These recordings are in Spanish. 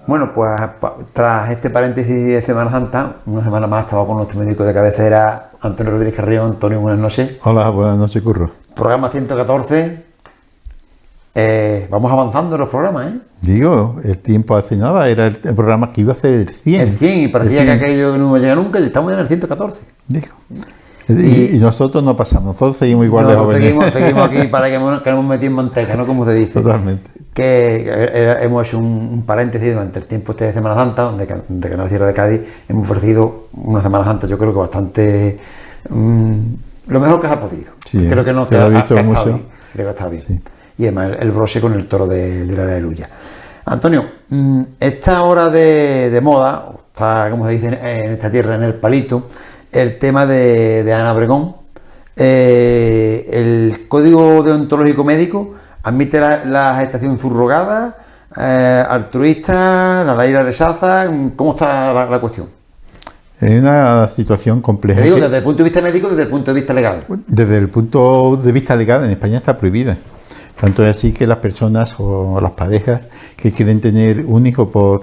Bueno, pues tras este paréntesis de Semana Santa, una semana más estaba con nuestro médico de cabecera, Antonio Rodríguez Carrión. Antonio, buenas noches. Hola, buenas noches, Curro. Programa 114. Vamos avanzando en los programas, ¿eh? Digo, el tiempo hace nada, era el programa que iba a hacer el 100. El 100, y parecía que aquello no iba a llegar nunca, y estamos en el 114. Digo. Y nosotros no pasamos, nosotros seguimos igual de jóvenes. Seguimos aquí para que nos metido en manteca, ¿no? Como se dice. Totalmente. Hemos hecho un paréntesis durante el tiempo de Semana Santa, donde Canal Sierra de Cádiz hemos ofrecido una Semana Santa, yo creo que bastante lo mejor que se ha podido. Sí, creo que no que lo he visto que mucho. Creo que está bien. Sí. Y además el broche con el toro de la Aleluya. Antonio, esta hora de moda, está, como se dice en esta tierra, en el palito, el tema de Ana Obregón. El Código Deontológico Médico admite la gestación subrogada, altruista, la ley la rechaza. ¿Cómo está la cuestión? Es una situación compleja. Te digo, desde el punto de vista médico, desde el punto de vista legal. Desde el punto de vista legal, en España está prohibida. Tanto es así que las personas o las parejas que quieren tener un hijo por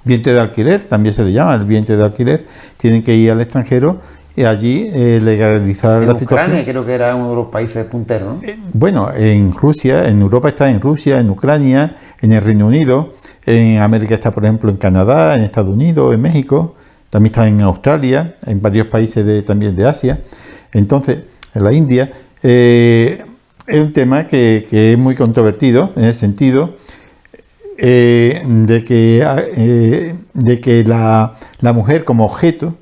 vientre de alquiler, también se le llama el vientre de alquiler, tienen que ir al extranjero y allí legalizar la situación. Ucrania creo que era uno de los países punteros, ¿no? Bueno, en Rusia, en Europa está en Rusia, en Ucrania, en el Reino Unido, en América está, por ejemplo, en Canadá, en Estados Unidos, en México, también está en Australia, en varios países también de Asia. Entonces, en la India, es un tema que es muy controvertido en el sentido de que la mujer como objeto,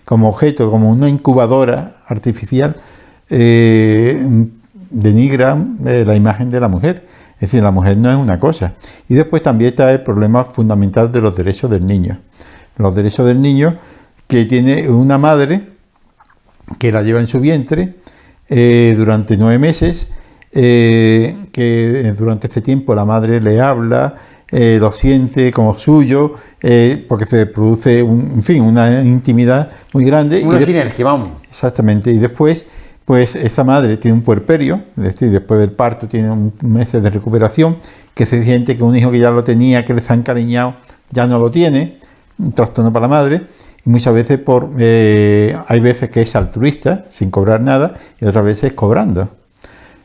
como una incubadora artificial, denigra la imagen de la mujer. Es decir, la mujer no es una cosa. Y después también está el problema fundamental de los derechos del niño. Los derechos del niño que tiene una madre que la lleva en su vientre durante 9 meses, que durante este tiempo la madre le habla, lo siente como suyo, porque se produce una intimidad muy grande. Una sinergia, vamos. Exactamente, y después, pues esa madre tiene un puerperio, es decir, después del parto tiene un meses de recuperación, que se siente que un hijo que ya lo tenía, que les ha encariñado, ya no lo tiene, un trastorno para la madre, y muchas veces hay veces que es altruista, sin cobrar nada, y otras veces cobrando.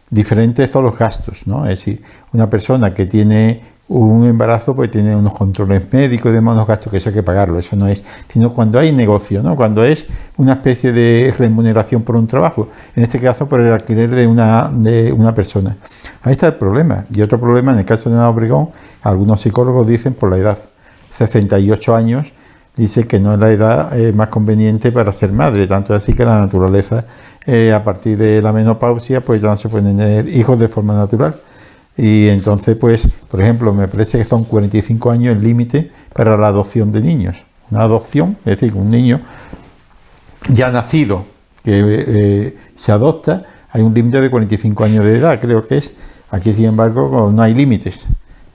Diferentes son los gastos, ¿no? Es decir, una persona que tiene un embarazo pues tiene unos controles médicos y demás, unos gastos que eso hay que pagarlo, eso no es, sino cuando hay negocio, ¿no? Cuando es una especie de remuneración por un trabajo, en este caso por el alquiler de una persona. Ahí está el problema. Y otro problema, en el caso de Ana Obregón, algunos psicólogos dicen por la edad, 68 años, dice que no es la edad más conveniente para ser madre, tanto así que la naturaleza, a partir de la menopausia, pues ya no se pueden tener hijos de forma natural. Y entonces, pues, por ejemplo, me parece que son 45 años el límite para la adopción de niños. Una adopción, es decir, un niño ya nacido que se adopta, hay un límite de 45 años de edad, creo que es. Aquí, sin embargo, no hay límites.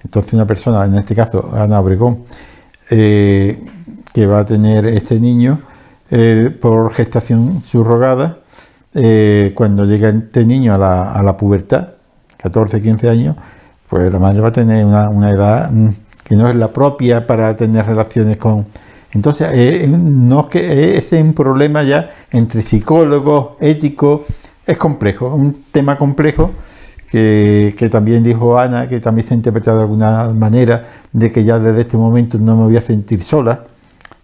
Entonces, una persona, en este caso, Ana Obregón, que va a tener este niño por gestación subrogada, cuando llega este niño a la pubertad, 14, 15 años, pues la madre va a tener una edad que no es la propia para tener relaciones con... Entonces, no es que es un problema ya entre psicólogos, éticos, es complejo, un tema complejo que también dijo Ana, que también se ha interpretado de alguna manera, de que ya desde este momento no me voy a sentir sola.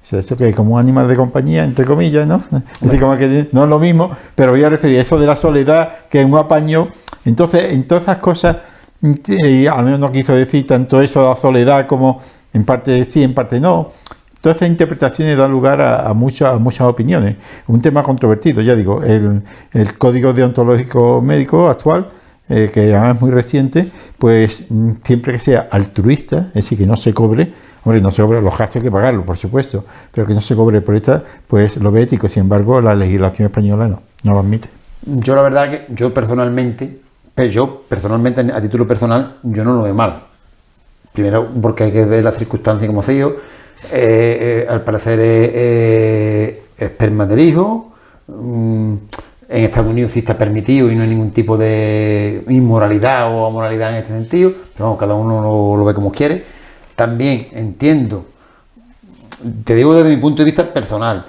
O sea, eso que es como un animal de compañía, entre comillas, ¿no? Así como que no es lo mismo, pero voy a referir a eso de la soledad, que es un apaño. Entonces, en todas esas cosas, al menos no quiso decir tanto eso de la soledad como en parte sí, en parte no. Todas esas interpretaciones dan lugar a muchas opiniones. Un tema controvertido, ya digo, el Código Deontológico Médico actual, que además es muy reciente, pues siempre que sea altruista, es decir, que no se cobre, hombre, no se cobre los gastos, hay que pagarlo, por supuesto, pero que no se cobre por esta, pues lo ve ético. Sin embargo, la legislación española no lo admite. Yo la verdad que yo personalmente, a título personal, yo no lo veo mal. Primero porque hay que ver las circunstancias como se dio. Al parecer es esperma del hijo. En Estados Unidos sí está permitido y no hay ningún tipo de inmoralidad o amoralidad en este sentido, pero bueno, cada uno lo ve como quiere. también entiendo, te digo desde mi punto de vista personal,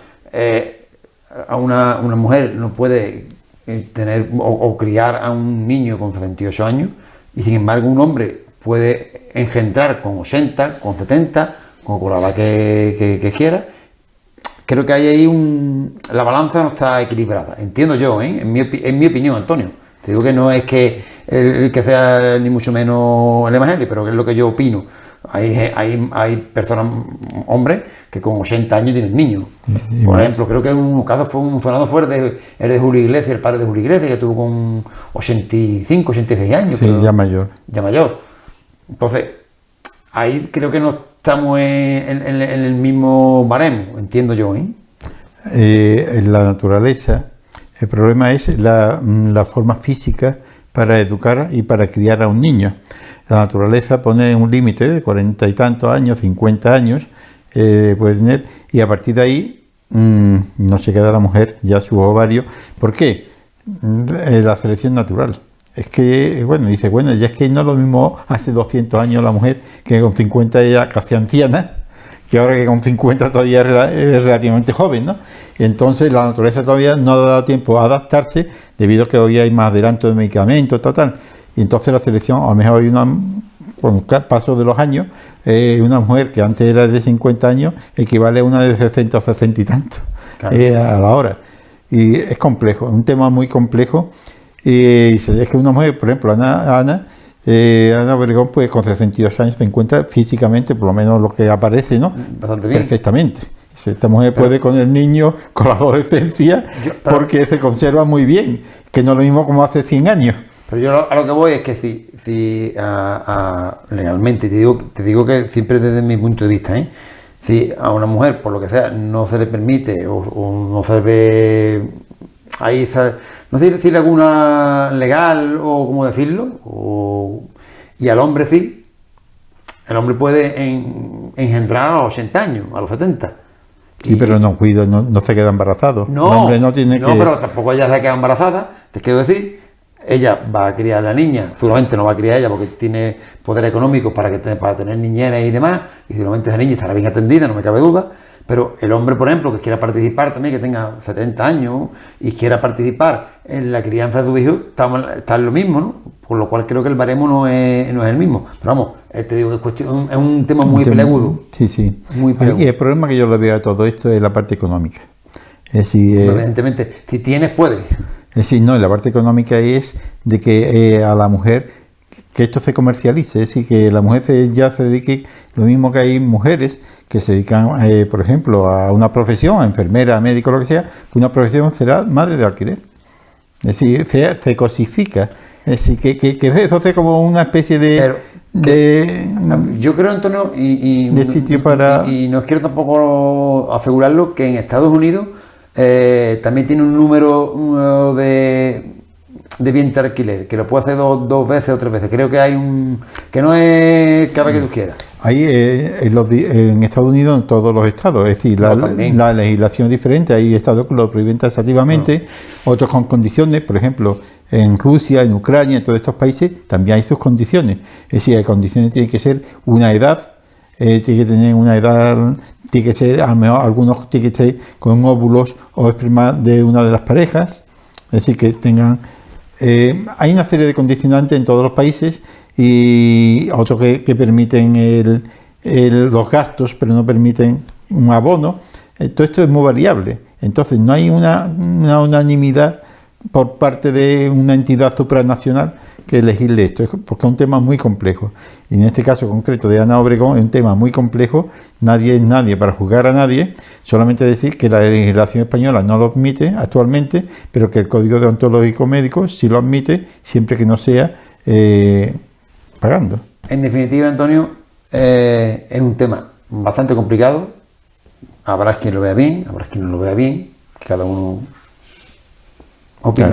a una mujer no puede tener o criar a un niño con 78 años, y sin embargo un hombre puede engendrar con 80, con 70, con la edad que quiera. Creo que hay ahí la balanza no está equilibrada, entiendo yo, en mi opinión, Antonio. Te digo que no es que el que sea ni mucho menos el evangelio, pero que es lo que yo opino. Hay personas, hombres, que con 80 años tienen niños. Por ejemplo, creo que en un caso un sonado fuerte, el de Julio Iglesias, el padre de Julio Iglesias, que tuvo con 85, 86 años. Sí, ya mayor. Ya mayor. Entonces, ahí creo que no estamos en el mismo baremo, entiendo yo. En la naturaleza, el problema es la forma física para educar y para criar a un niño. La naturaleza pone un límite de 40 y tantos años, 50 años, puede tener, y a partir de ahí no se queda la mujer ya sus ovarios. ¿Por qué? La selección natural. Es que, bueno, dice, bueno, ya es que no es lo mismo hace 200 años la mujer, que con 50 ella casi anciana, que ahora que con 50 todavía es relativamente joven, ¿no? Entonces la naturaleza todavía no ha dado tiempo a adaptarse, debido a que hoy hay más adelanto de medicamentos, tal. Y entonces la selección, a lo mejor hay con el paso de los años, una mujer que antes era de 50 años, equivale a una de 60 o 60 y tantos, claro, a la hora. Y es complejo, es un tema muy complejo. Y es que una mujer, por ejemplo, Ana Obregón, pues con 62 años se encuentra físicamente, por lo menos lo que aparece, ¿no? Bastante bien. Perfectamente. Esta mujer puede con el niño, con la adolescencia, porque se conserva muy bien, que no es lo mismo como hace 100 años. Pero yo a lo que voy es que si legalmente, te digo que siempre desde mi punto de vista, si a una mujer, por lo que sea, no se le permite o no se ve ahí, no sé si alguna legal o cómo decirlo, y al hombre sí, el hombre puede engendrar a los 80 años, a los 70. Sí, pero no se queda embarazado. No, el hombre no tiene que... pero tampoco ella se queda embarazada, te quiero decir. Ella va a criar a la niña, seguramente no va a criar ella porque tiene poder económico para tener niñeras y demás, y seguramente esa niña estará bien atendida, no me cabe duda. Pero el hombre, por ejemplo, que quiera participar también, que tenga 70 años y quiera participar en la crianza de su hijo, está en lo mismo, ¿no? Por lo cual creo que el baremo no es el mismo. Pero vamos, te digo que es un tema muy peleagudo. Sí. Muy peleagudo. Y el problema que yo le veo a todo esto es la parte económica. Es decir, evidentemente, si tienes, puedes. Es decir, no, la parte económica es de que a la mujer, que esto se comercialice, es decir, que la mujer ya se dedique, lo mismo que hay mujeres que se dedican, por ejemplo, a una profesión, a enfermera, a médico, lo que sea, una profesión será madre de alquiler. Es decir, se cosifica. Es decir, que eso hace como una especie yo creo, Antonio, de sitio para... Y no quiero tampoco asegurarlo, que en Estados Unidos también tiene un número de vientre de alquiler, que lo puede hacer dos veces o tres veces. Creo que hay que no es cada vez que tú quieras. Ahí en Estados Unidos, en todos los estados, es decir, la legislación es diferente. Hay estados que lo prohíben taxativamente, otros con condiciones, por ejemplo, en Rusia, en Ucrania, en todos estos países también hay sus condiciones. Es decir, las condiciones tienen que ser una edad, tiene que tener una edad, tiene que ser, a lo mejor algunos tienen que ser con óvulos o esperma de una de las parejas, es decir, que tengan... hay una serie de condicionantes en todos los países y otros que permiten los gastos, pero no permiten un abono. Todo esto es muy variable. Entonces, no hay una unanimidad por parte de una entidad supranacional que legisle esto, porque es un tema muy complejo. Y en este caso concreto de Ana Obregón es un tema muy complejo. Nadie es nadie para juzgar a nadie, solamente decir que la legislación española no lo admite actualmente, pero que el Código Deontológico Médico sí lo admite, siempre que no sea pagando. En definitiva, Antonio, es un tema bastante complicado. Habrá quien lo vea bien, habrá quien no lo vea bien, que cada uno opine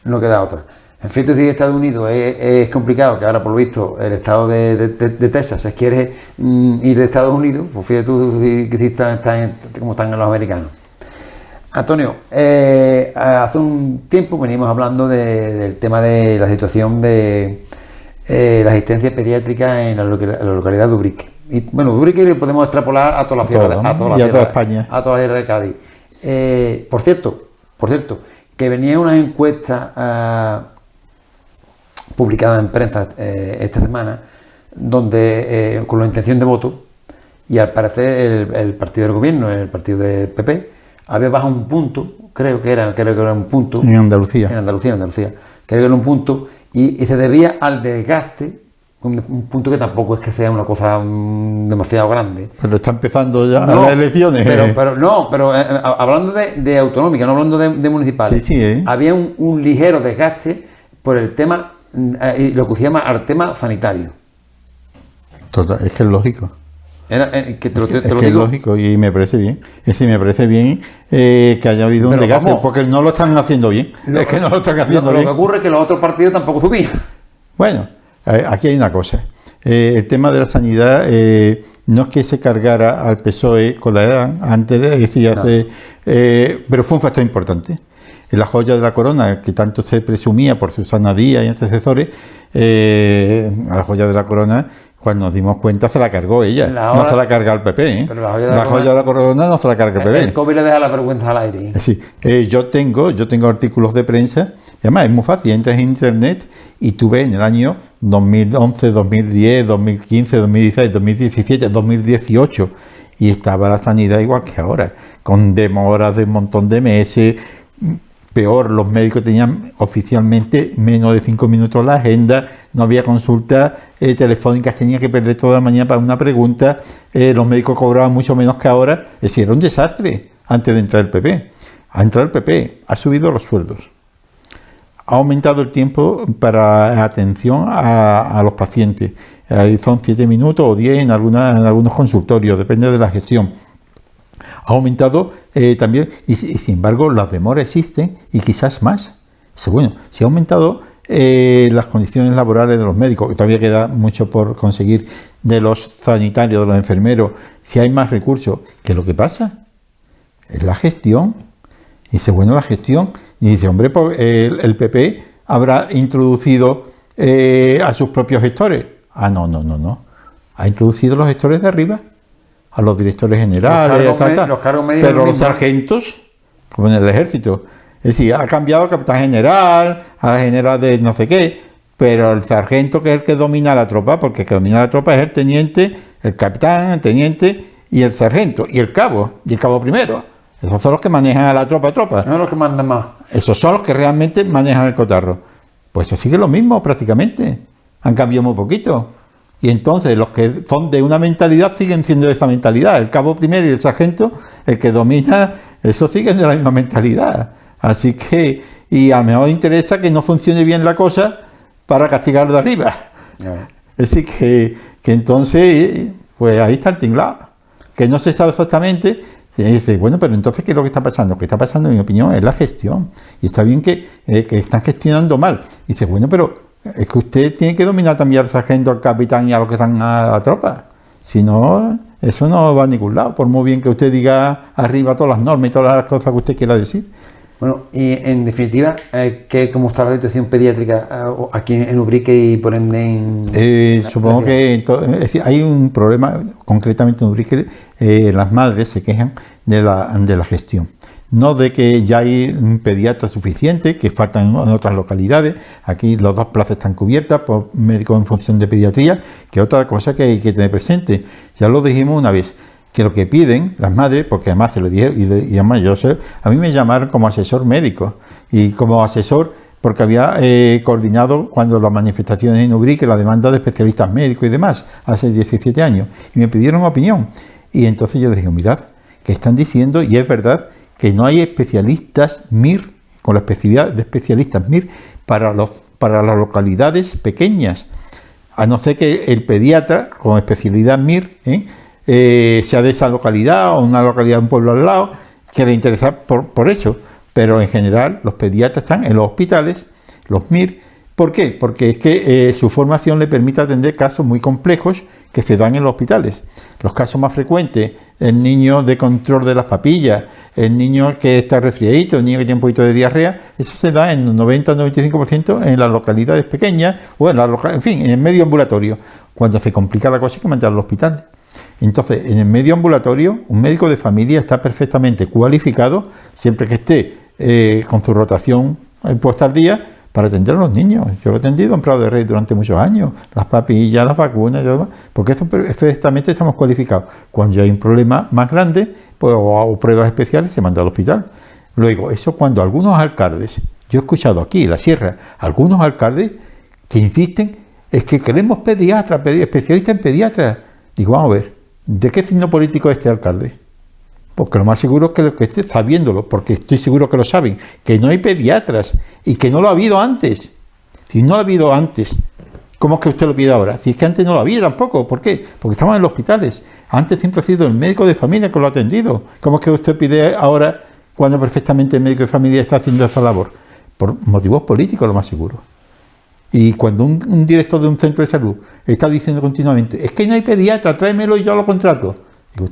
no queda otra. En fin, decir, Estados Unidos es complicado, que ahora por lo visto el estado de Texas se quiere ir de Estados Unidos, pues fíjate tú cómo están los americanos. Antonio, hace un tiempo venimos hablando del tema de la situación de la asistencia pediátrica en la localidad de Ubrique. Y bueno, Ubrique le podemos extrapolar a toda la sierra, a toda España. A toda la sierra de Cádiz. Por cierto, que venían unas encuestas publicadas en prensa esta semana, donde con la intención de voto, y al parecer el partido del gobierno, el partido de PP, había bajado un punto, creo que era un punto. En Andalucía. En Andalucía. Creo que era un punto, y se debía al desgaste, un punto que tampoco es que sea una cosa demasiado grande. Pero está empezando ya las elecciones. Pero hablando de autonómica, no hablando de municipales. Sí, había un ligero desgaste por el tema, lo que se llama el tema sanitario. Total, es que es lógico. Es lógico y me parece bien. Me parece bien que haya habido un desgaste, porque no lo están haciendo bien. Lo que ocurre es que los otros partidos tampoco subían. Bueno, aquí hay una cosa. El tema de la sanidad no es que se cargara al PSOE con la edad, antes decía, pero fue un factor importante. La joya de la corona, que tanto se presumía por Susana Díaz y antecesores, a la joya de la corona, cuando nos dimos cuenta, se la cargó ella. No se la carga el PP. Pero la joya de la corona no se la carga el PP. El COVID le deja la vergüenza al aire. Sí. Yo tengo artículos de prensa, y además es muy fácil, entras en internet y tú ves en el año 2011, 2010, 2015, 2016, 2017, 2018, y estaba la sanidad igual que ahora, con demoras de un montón de meses. Peor, los médicos tenían oficialmente menos de 5 minutos la agenda, no había consultas telefónicas, tenía que perder toda la mañana para una pregunta, los médicos cobraban mucho menos que ahora. Es decir, era un desastre antes de entrar el PP. Ha entrado el PP, ha subido los sueldos, ha aumentado el tiempo para atención a los pacientes, son 7 minutos o 10 en algunos consultorios, depende de la gestión. Ha aumentado también, y sin embargo las demoras existen y quizás más. Bueno, si ha aumentado las condiciones laborales de los médicos, que todavía queda mucho por conseguir, de los sanitarios, de los enfermeros, si hay más recursos, ¿qué es lo que pasa? Es la gestión. Dice, bueno, la gestión, y dice, hombre, pues, el PP habrá introducido a sus propios gestores. No. Ha introducido los gestores de arriba, a los directores generales, los cargos medios, pero los sargentos, como en el ejército, es decir, ha cambiado al capitán general, a la general de no sé qué, pero el sargento, que es el que domina la tropa, porque el que domina la tropa es el teniente, el capitán, el teniente y el sargento, y el cabo primero. Esos son los que manejan a la tropa. No son los que mandan más. Esos son los que realmente manejan el cotarro. Pues eso sigue lo mismo prácticamente. Han cambiado muy poquito. Y entonces los que son de una mentalidad siguen siendo de esa mentalidad. El cabo primero y el sargento, el que domina, esos siguen de la misma mentalidad. Así que, y a lo mejor interesa que no funcione bien la cosa para castigar de arriba. Es decir, que entonces, pues ahí está el tinglado. Que no se sabe exactamente. Y dice, bueno, pero entonces, ¿qué es lo que está pasando? Lo que está pasando, en mi opinión, es la gestión. Y está bien que están gestionando mal. Y dice, bueno, pero es que usted tiene que dominar también al sargento, al capitán y a los que están a la tropa. Si no, eso no va a ningún lado, por muy bien que usted diga arriba todas las normas y todas las cosas que usted quiera decir. Bueno, y en definitiva, ¿cómo está la situación pediátrica aquí en Ubrique y por ende en... Supongo que es decir, hay un problema, concretamente en Ubrique, las madres se quejan de la gestión. No de que ya hay un pediatra suficiente, que faltan en otras localidades. Aquí las 2 plazas están cubiertas por médicos en función de pediatría, que otra cosa que hay que tener presente. Ya lo dijimos una vez, que lo que piden las madres, porque además se lo dije, y además yo sé, a mí me llamaron como asesor médico, y como asesor porque había coordinado cuando las manifestaciones en Ubrique, la demanda de especialistas médicos y demás, hace 17 años, y me pidieron opinión. Y entonces yo les dije, mirad, que están diciendo, y es verdad, que no hay especialistas MIR, con la especialidad de especialistas MIR, para las localidades pequeñas, a no ser que el pediatra con especialidad MIR sea de esa localidad o una localidad de un pueblo al lado, que le interesa por eso. Pero en general los pediatras están en los hospitales, los MIR, ¿Por qué? Porque es que su formación le permite atender casos muy complejos que se dan en los hospitales. Los casos más frecuentes, el niño de control de las papillas, el niño que está resfriadito, el niño que tiene un poquito de diarrea, eso se da en 90-95% en las localidades pequeñas o en fin, en el medio ambulatorio. Cuando se complica la cosa hay que mandarlo al hospital. Entonces, en el medio ambulatorio, un médico de familia está perfectamente cualificado, siempre que esté con su rotación puesta al día, para atender a los niños. Yo lo he atendido en Prado de Rey durante muchos años, las papillas, las vacunas y demás, porque eso perfectamente estamos cualificados. Cuando hay un problema más grande, pues, o pruebas especiales, se manda al hospital. Luego, eso cuando algunos alcaldes, yo he escuchado aquí en la sierra, algunos alcaldes que insisten, es que queremos pediatras, especialistas en pediatras. Digo, vamos a ver, ¿de qué signo político es este alcalde? Porque lo más seguro es que lo que esté sabiéndolo, porque estoy seguro que lo saben, que no hay pediatras y que no lo ha habido antes. Si no lo ha habido antes, ¿cómo es que usted lo pide ahora? Si es que antes no lo había tampoco, ¿por qué? Porque estaban en los hospitales. Antes siempre ha sido el médico de familia que lo ha atendido. ¿Cómo es que usted pide ahora cuando perfectamente el médico de familia está haciendo esa labor? Por motivos políticos, lo más seguro. Y cuando un director de un centro de salud está diciendo continuamente, es que no hay pediatra, tráemelo y yo lo contrato. Digo,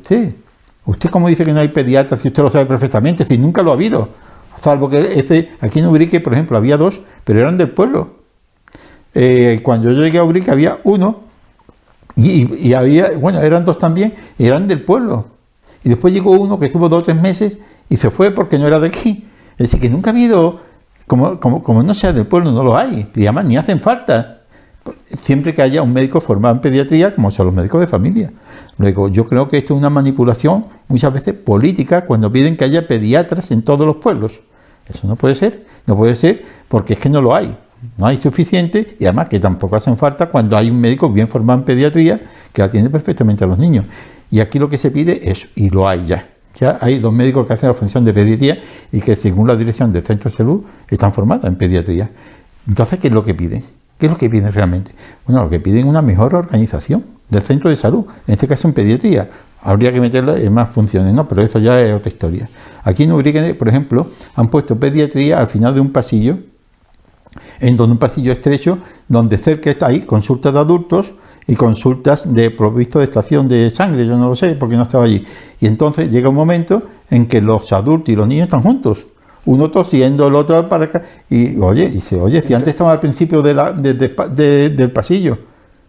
¿Usted cómo dice que no hay pediatras si usted lo sabe perfectamente? Si nunca lo ha habido. Salvo que aquí en Ubrique, por ejemplo, había 2, pero eran del pueblo. Cuando yo llegué a Ubrique había 1 y había, bueno, eran 2 también, eran del pueblo. Y después llegó 1 que estuvo 2 o 3 meses y se fue porque no era de aquí. Es decir, que nunca ha habido, como no sea del pueblo, no lo hay. Y además ni hacen falta. Siempre que haya un médico formado en pediatría, como son los médicos de familia. Luego, yo creo que esto es una manipulación, muchas veces política, cuando piden que haya pediatras en todos los pueblos. Eso no puede ser porque es que no lo hay. No hay suficiente y además que tampoco hacen falta cuando hay un médico bien formado en pediatría que atiende perfectamente a los niños. Y aquí lo que se pide es, y lo hay ya. Ya hay 2 médicos que hacen la función de pediatría y que según la dirección del centro de salud están formados en pediatría. Entonces, ¿qué es lo que piden? ¿Qué es lo que piden realmente? Bueno, lo que piden es una mejor organización del centro de salud, en este caso en pediatría. Habría que meterla en más funciones, ¿no? Pero eso ya es otra historia. Aquí en Ubrique, por ejemplo, han puesto pediatría al final de un pasillo, en donde un pasillo estrecho, donde cerca está ahí consultas de adultos y consultas de provisto de estación de sangre, yo no lo sé porque no estaba allí. Y entonces llega un momento en que los adultos y los niños están juntos. Uno tosiendo, el otro para acá, y dice, si antes estaba al principio del pasillo,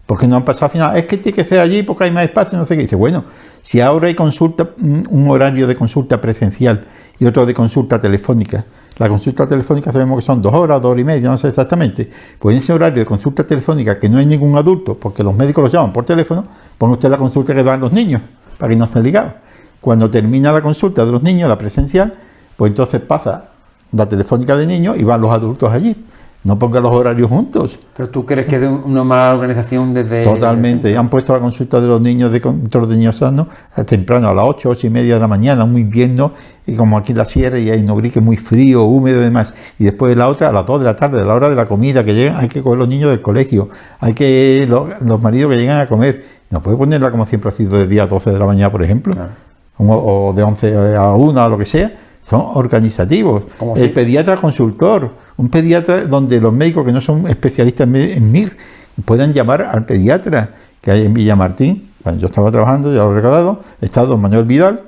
¿por qué no han pasado al final? Es que tiene que ser allí porque hay más espacio, no sé qué. Dice, bueno, si ahora hay consulta, un horario de consulta presencial y otro de consulta telefónica. La consulta telefónica sabemos que son 2 horas, 2 horas y media, no sé exactamente. Pues en ese horario de consulta telefónica que no hay ningún adulto, porque los médicos los llaman por teléfono, ponga usted la consulta que dan los niños, para que no estén ligados. Cuando termina la consulta de los niños, la presencial, pues entonces pasa la telefónica de niños y van los adultos allí. No pongan los horarios juntos. ¿Pero tú crees que es de una mala organización desde...? Totalmente. Han puesto la consulta de los niños de control de niños sanos temprano, a las 8, 8 y media de la mañana, un invierno, y como aquí en la sierra y hay en Ubrique muy frío, húmedo y demás. Y después la otra a las 2 de la tarde, a la hora de la comida, que llegan, hay que coger los niños del colegio, hay que los maridos que llegan a comer. No puede ponerla como siempre ha sido de día a 12 de la mañana, por ejemplo, claro. O de 11 a 1, o lo que sea. Son organizativos. El pediatra consultor, un pediatra donde los médicos que no son especialistas en MIR puedan llamar al pediatra que hay en Villamartín. Cuando yo estaba trabajando, ya lo he recordado, estaba don Manuel Vidal,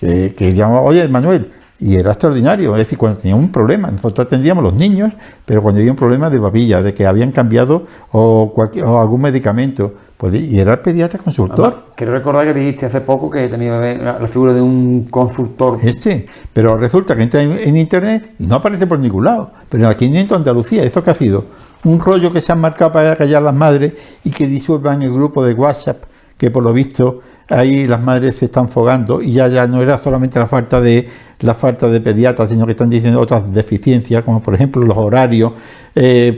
que llamaba, oye Manuel, y era extraordinario. Es decir, cuando tenía un problema, nosotros atendíamos a los niños, pero cuando había un problema de papilla, de que habían cambiado o algún medicamento, pues, y era el pediatra consultor. Además, quiero recordar que dijiste hace poco que tenía la figura de un consultor. Pero resulta que entra en internet y no aparece por ningún lado. Pero aquí en Andalucía, ¿eso qué ha sido? Un rollo que se han marcado para callar las madres y que disuelvan el grupo de WhatsApp, que por lo visto ahí las madres se están fogando y ya no era solamente la falta de pediatras, sino que están diciendo otras deficiencias, como por ejemplo los horarios,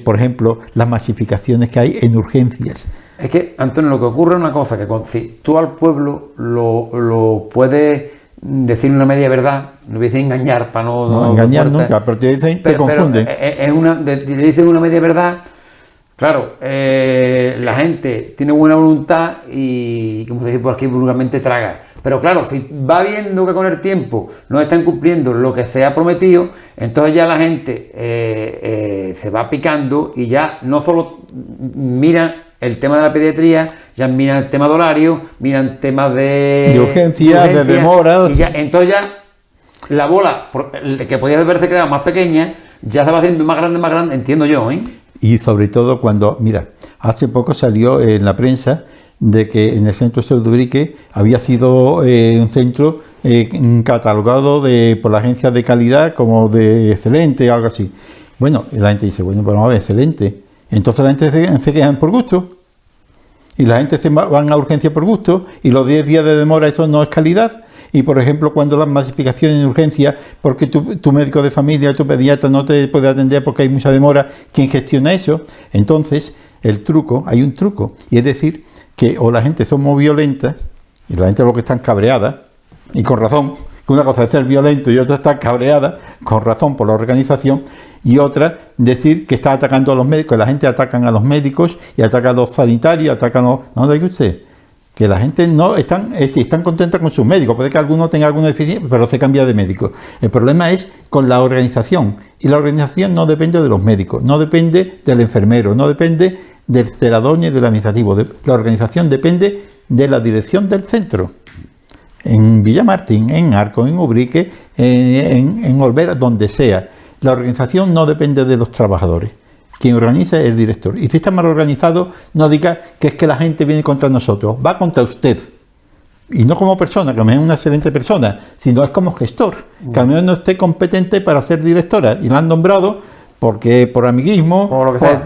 por ejemplo las masificaciones que hay en urgencias. Es que, Antonio, lo que ocurre es una cosa, que si tú al pueblo lo puedes decir una media verdad, no voy a decir engañar para no engañar nunca, pero te confunden. Te dicen una media verdad, claro, la gente tiene buena voluntad y, como se dice por aquí vulgarmente, traga. Pero claro, si va viendo que con el tiempo no están cumpliendo lo que se ha prometido, entonces ya la gente se va picando y ya no solo mira el tema de la pediatría, ya miran el tema de horario, miran temas de urgencia, de demoras. Y ya, entonces ya la bola, que podía haberse quedado más pequeña, ya se va haciendo más grande, entiendo yo, ¿eh? Y sobre todo cuando, mira, hace poco salió en la prensa de que en el Centro de Salud de Ubrique había sido un centro catalogado por la agencia de calidad como de excelente o algo así. Bueno, la gente dice, bueno, pues vamos a ver, excelente. Entonces la gente se quejan por gusto. Y la gente van a urgencia por gusto. Y los 10 días de demora, eso no es calidad. Y por ejemplo, cuando las masificaciones en urgencia, porque tu médico de familia, tu pediatra no te puede atender porque hay mucha demora, ¿quién gestiona eso? Entonces, hay un truco. Y es decir, que o la gente son muy violentas, y la gente lo que están cabreada, y con razón, que una cosa es ser violento y otra está cabreada, con razón por la organización, y otra, decir que está atacando a los médicos, la gente atacan a los médicos y atacan a los sanitarios, atacan a los... No, diga usted, que la gente no están contenta con sus médicos, puede que alguno tenga alguna deficiencia, pero se cambia de médico. El problema es con la organización, y la organización no depende de los médicos, no depende del enfermero, no depende del celador ni del administrativo, la organización depende de la dirección del centro. En Villamartín, en Arco, en Ubrique, en Olvera, donde sea. La organización no depende de los trabajadores. Quien organiza es el director. Y si está mal organizado, no diga que es que la gente viene contra nosotros. Va contra usted. Y no como persona, que a lo mejor es una excelente persona, sino es como gestor. Que a lo mejor no esté competente para ser directora. Y la han nombrado porque por amiguismo,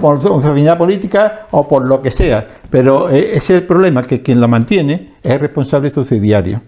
por afinidad política o por lo que sea. Pero ese es el problema, que quien la mantiene es el responsable subsidiario.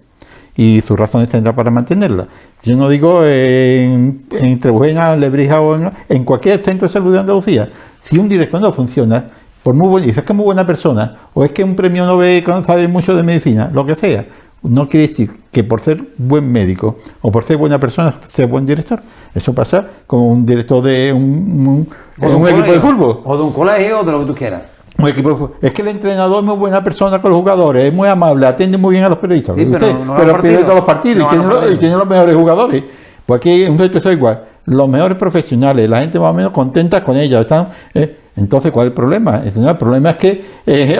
Y sus razones tendrá para mantenerla. Yo no digo en Trebujena, en Lebrija o en cualquier centro de salud de Andalucía. Si un director no funciona, por muy bueno, dices que es muy buena persona, o es que un premio Nobel sabe mucho de medicina, lo que sea, no quiere decir que por ser buen médico o por ser buena persona sea buen director. Eso pasa con un director de un equipo de fútbol. O de un colegio, o de lo que tú quieras. Un equipo de fútbol. Es que el entrenador es muy buena persona con los jugadores, es muy amable, atiende muy bien a los periodistas. Sí, pero pierde todos los partidos y tiene los mejores jugadores. Pues aquí en un centro es igual. Los mejores profesionales, la gente más o menos contenta con ellos. Están, entonces, ¿cuál es el problema? El problema es que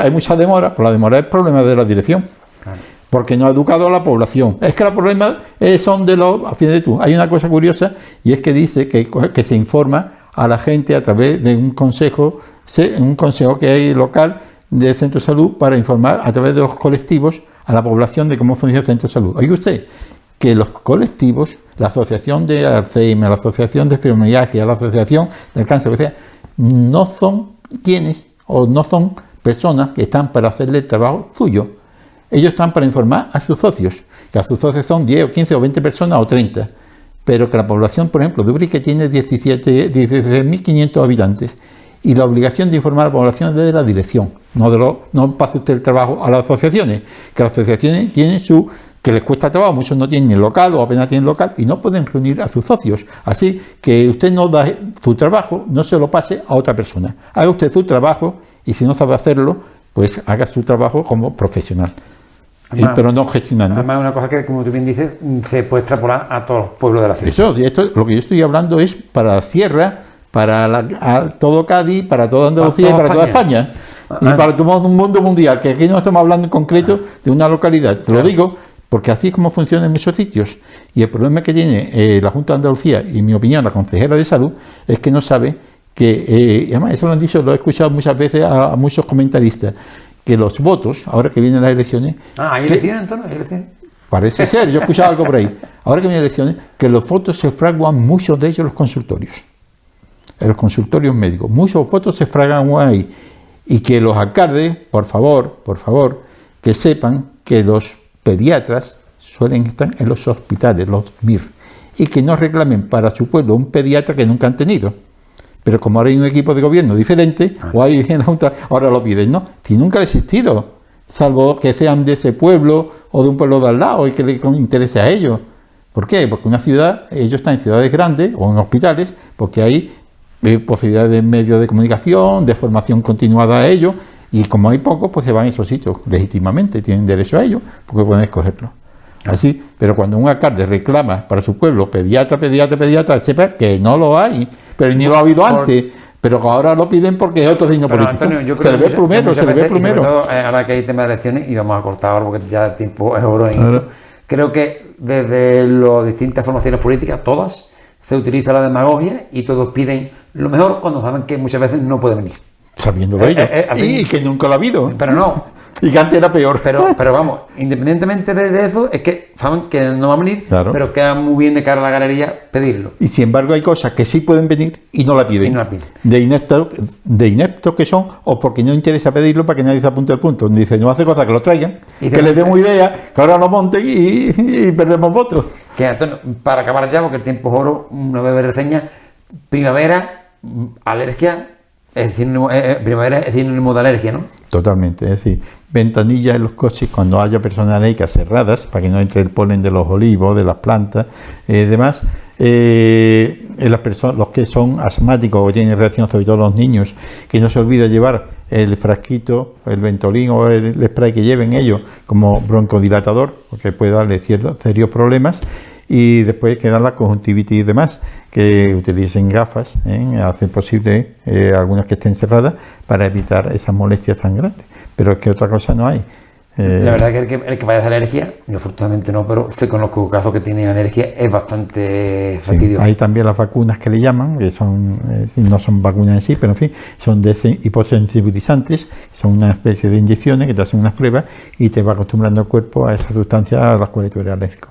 hay mucha demora. Pues la demora es el problema de la dirección. Claro. Porque no ha educado a la población. Es que los problemas son de los... A fin de tú. Hay una cosa curiosa y es que dice que se informa a la gente a través de un consejo que hay local del centro de salud para informar a través de los colectivos a la población de cómo funciona el centro de salud. Oiga usted, que los colectivos, la asociación de Alzheimer, la asociación de fibromialgia, la asociación del cáncer, o sea, no son quienes o no son personas que están para hacerle el trabajo suyo. Ellos están para informar a sus socios, que a sus socios son 10 o 15 o 20 personas o 30, pero que la población, por ejemplo, de Ubrique tiene 16.500 habitantes. Y la obligación de informar a la población es de la dirección, no pase usted el trabajo a las asociaciones, que las asociaciones tienen que les cuesta trabajo, muchos no tienen ni local o apenas tienen local y no pueden reunir a sus socios. Así que usted no da su trabajo, no se lo pase a otra persona. Haga usted su trabajo y si no sabe hacerlo, pues haga su trabajo como profesional. Además, pero no gestionando. Además, una cosa que, como tú bien dices, se puede extrapolar a todos los pueblos de la ciudad. Lo que yo estoy hablando es para la sierra, para todo Cádiz, para toda Andalucía y para toda España. Y para todo un mundo mundial, que aquí no estamos hablando en concreto de una localidad. Te lo digo porque así es como funciona en muchos sitios. Y el problema que tiene la Junta de Andalucía, y en mi opinión la consejera de salud, es que no sabe que, además eso lo han dicho, lo he escuchado muchas veces a muchos comentaristas, que los votos, ahora que vienen las elecciones... ¿Hay elecciones, Antonio? ¿Hay elecciones? Parece ser, yo he escuchado algo por ahí. Ahora que vienen elecciones, que los votos se fraguan, muchos de ellos en los consultorios. En los consultorios médicos. Muchos votos se fraguan ahí. Y que los alcaldes, por favor, que sepan que los pediatras suelen estar en los hospitales, los MIR. Y que no reclamen para su pueblo un pediatra que nunca han tenido. Pero como ahora hay un equipo de gobierno diferente, o hay en la Junta, ahora lo piden, ¿no? Si nunca ha existido, salvo que sean de ese pueblo o de un pueblo de al lado y que les interese a ellos. ¿Por qué? Porque una ciudad, ellos están en ciudades grandes o en hospitales, porque hay posibilidades de medios de comunicación, de formación continuada a ellos, y como hay pocos, pues se van a esos sitios legítimamente, tienen derecho a ello, porque pueden escogerlo. Así, pero cuando un alcalde reclama para su pueblo pediatra, sepa que no lo hay, pero ni lo ha habido antes, pero ahora lo piden porque es otro signo político. Antonio, yo se creo le ve plumero, se le ve plumero. Sobre todo, ahora que hay tema de elecciones, y vamos a cortar ahora porque ya el tiempo es oro en esto. Creo que desde las distintas formaciones políticas, todas, se utiliza la demagogia y todos piden lo mejor cuando saben que muchas veces no puede venir. Sabiéndolo ellos. Y que nunca lo ha habido. Pero no. Y que antes era peor. Pero vamos, independientemente de eso, es que saben que no va a venir, claro. Pero queda muy bien de cara a la galería pedirlo. Y sin embargo hay cosas que sí pueden venir y no la piden. De ineptos que son, o porque no interesa pedirlo para que nadie se apunte al punto. Dice, no hace cosa que lo traigan, que les demos idea, que ahora lo monten y perdemos votos. Que Antonio, para acabar ya, porque el tiempo es oro, una breve reseña. Primavera, alergia. Primavera es sinónimo de alergia, ¿no? Totalmente, es decir, ventanillas en los coches cuando haya personas alérgicas cerradas para que no entre el polen de los olivos, de las plantas, demás. Las personas, los que son asmáticos o tienen reacción, sobre todo los niños, que no se olvide llevar el frasquito, el Ventolin o el spray que lleven ellos como broncodilatador, porque puede darle serios problemas. Y después quedan la conjuntivitis y demás, que utilicen gafas, hacer posible algunas que estén cerradas para evitar esas molestias tan grandes. Pero es que otra cosa no hay. La verdad es que el que padece alergia, yo afortunadamente no, pero sé conozco casos que tienen alergia, es bastante fastidioso. Hay también las vacunas que le llaman, que son no son vacunas en sí, pero en fin, son hiposensibilizantes, son una especie de inyecciones que te hacen unas pruebas y te va acostumbrando el cuerpo a esa sustancia a las cuales tú eres alérgico.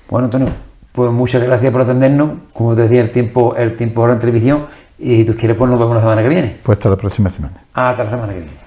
Bueno, Antonio, pues muchas gracias por atendernos. Como te decía, el tiempo ahora en televisión. Y si tú quieres, pues nos vemos la semana que viene. Pues hasta la próxima semana. Hasta la semana que viene.